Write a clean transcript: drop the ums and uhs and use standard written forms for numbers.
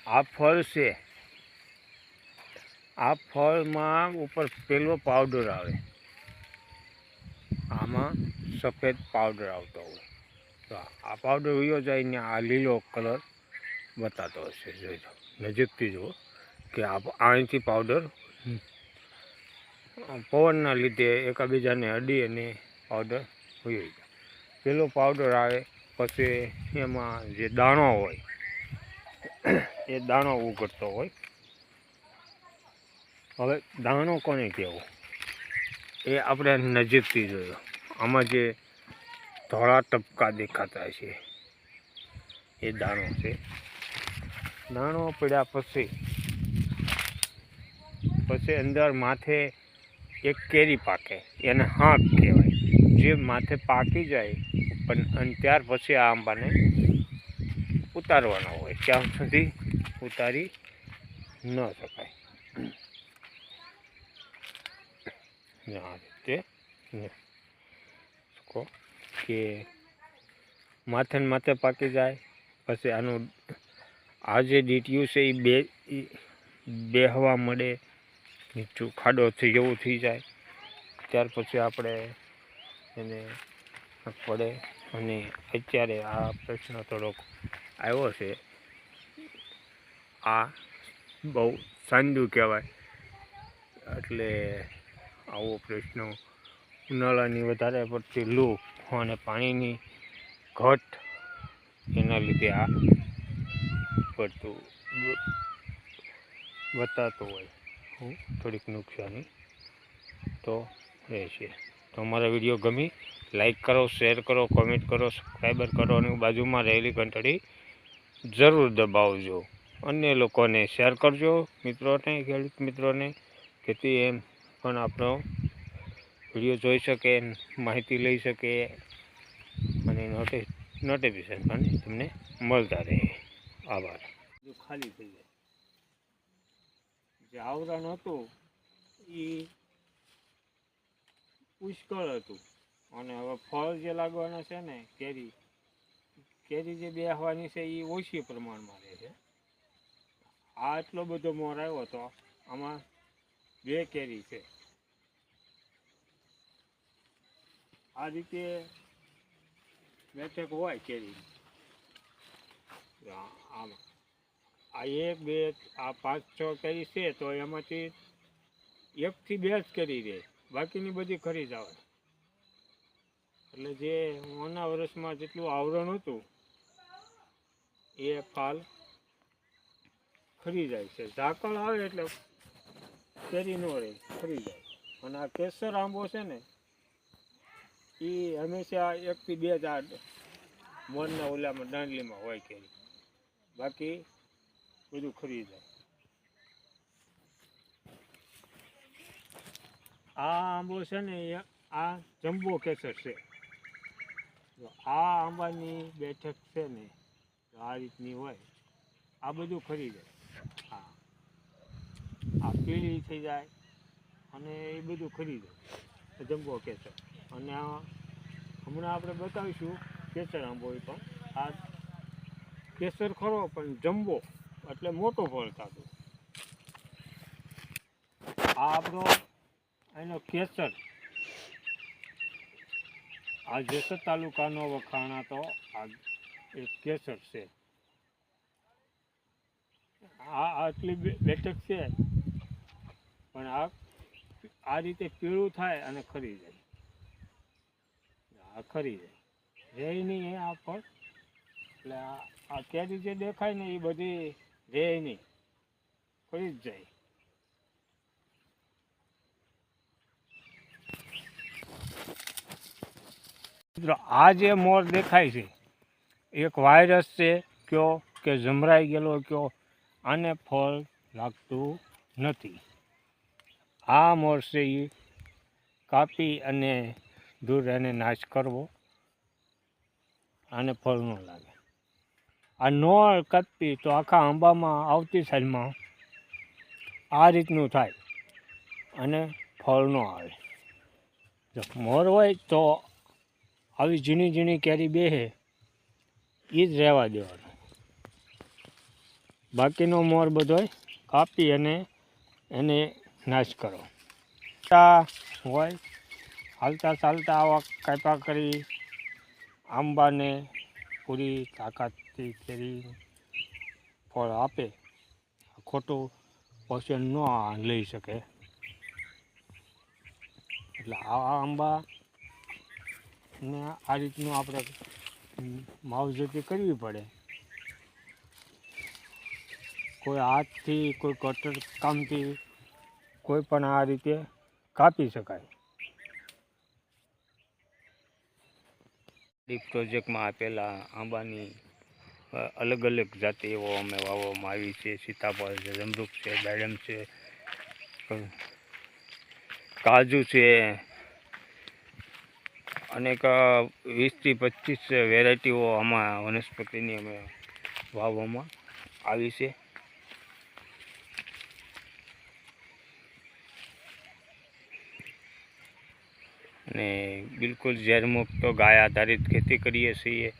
આ ફળ છે, આ ફળમાં ઉપર પેલો પાવડર આવે, આમાં સફેદ પાવડર આવતો હોય, તો આ પાવડર ઉયો જાય ને આ લીલો કલર બતાતો હશે. જોઈજો, નજીકથી જુઓ કે અહીંથી પાવડર પવનના લીધે એકબીજાને અડી અને પાવડર ઉયો જાય. પેલો પાવડર આવે પછી એમાં જે દાણો હોય એ દાણો ઉગડતો હોય. હવે દાણો કોને કહેવો એ આપણે નજીકથી જોયો. આમાં જે ધોળા ટપકા દેખાતા છે એ દાણો છે. દાણો પડ્યા પછી અંદર માથે એક કેરી પાકે, એને હાંક કહેવાય. જે માથે પાકી જાય અને ત્યાર પછી આ આંબાને ઉતારવાનો હોય, ત્યાં સુધી ઉતારી ન શકાય. આ રીતે કે માથે ને માથે પાકી જાય પછી આનું આ જે ડીટીયું છે એ બેહવા મળે, નીચું ખાડો થઈ જેવું થઈ જાય. ત્યાર પછી આપણે એને પડે. અને અત્યારે આ પ્રશ્ન થોડોક આવ્યો છે, આ બહુ સાંદું કહેવાય. એટલે આવો પ્રશ્ન ઉનાળાની વધારે પડતી લૂ અને પાણીની ઘટ એના લીધે આ પડતું બતાતું હોય થોડીક નુકસાની તો રહેશે. તો અમારા વિડીયો ગમી લાઈક કરો, શેર કરો, કોમેન્ટ કરો, સબસ્ક્રાઈબર કરો અને બાજુમાં રહેલી ઘંટડી જરૂર દબાવજો. અન્ય લોકોને શેર કરજો, મિત્રોને, ખેડૂત મિત્રોને, જેથી એમ પણ આપણો વિડીયો જોઈ શકે, માહિતી લઈ શકે અને નોટિફિકેશન પણ તમને મળતા રહે. આભાર. ખાલી થઈ જાય. જે આવરણ હતું એ પુષ્કળ હતું અને હવે ફળ જે લાગવાના છે ને કેરી જે બેહવાની છે એ ઓછી પ્રમાણમાં રહે છે. આ એટલો બધો મોર આવ્યો હતો, આમાં 2 કેરી છે. આ રીતે બેઠક હોય કેરી. આમાં આ 1, 2, આ 5, 6 કેરી છે તો એમાંથી 1 થી 2 જ કેરી રહે, બાકીની બધી ખરી જ આવે. એટલે જે ઓના વર્ષમાં જેટલું આવરણ હતું એ ફાલ ખરી જાય છે. ઝાકળ આવે એટલે કેરી ન રહે, ખરી જાય. અને આ કેસર આંબો છે ને એ હંમેશા 1 થી 2 જ આ મોરના ઓલામાં દાંડલીમાં હોય કેરી, બાકી બધું ખરી જાય. આ આંબો છે ને આ જમ્બો કેસર છે. આ આંબાની બેઠક છે ને આ રીતની હોય, આ બધું ખરી જાય. આ પીળી થઈ જાય અને એ બધું ખરી જાય જમ્બો કેસર. અને હમણાં આપણે બતાવીશું કેસર આંબો. પણ આ કેસર ખરો પણ જમ્બો એટલે મોટો ફળ થતું. આ આપણો એનો કેસર, આ જેસર તાલુકાનો વખાણાતો આ એક કેસર છે. આ આટલી બેઠક છે પણ આ રીતે પીળું થાય અને ખરી જાય. આ ખરી જાય, રહે નહીં આ ફળ. એટલે આ કેરી જે દેખાય ને એ બધી રહે નહીં, ખરી જ જાય. આ જે મોર દેખાય છે એક વાયરસ છે કયો કે જમરાઈ ગયેલો કયો, આને ફળ લાગતું નથી. આ મોર છે એ કાપી અને દૂર એને નાશ કરવો, આને ફળ ન લાગે. આ ન કાપી તો આખા આંબામાં આવતી સાલમાં આ રીતનું થાય અને ફળ ન આવે. જો મોર હોય તો આવી ઝીણી ઝીણી કેરી બેહે એ જ રહેવા દેવાનું. બાકીનો મોર બધોય કાપી અને એને નાશ કરો. હોય હાલતા ચાલતા આવા કાપ્યા કરી આંબાને પૂરી તાકાતથી કેરી ફળ આપે, ખોટું પોષણ ન લઈ શકે. એટલે આ આંબા ને આ રીતનું આપણે માવજતી કરવી પડે. કોઈ હાથથી કોઈ કટર કામથી કોઈ પણ આ રીતે કાપી શકાય. ડીપ પ્રોજેક્ટમાં આપેલા આંબાની અલગ અલગ જાતિઓ અમે વાવવામાં આવી છે. સીતાફળ છે, જમરૂખ છે, દાડમ છે, કાજુ છે, અનેક 20થી 25 વેરાયટીઓ આમાં વનસ્પતિની અમે વાવવામાં આવી છે. અને બિલકુલ ઝેરમુક્ત ગાય આધારિત ખેતી કરીએ છીએ.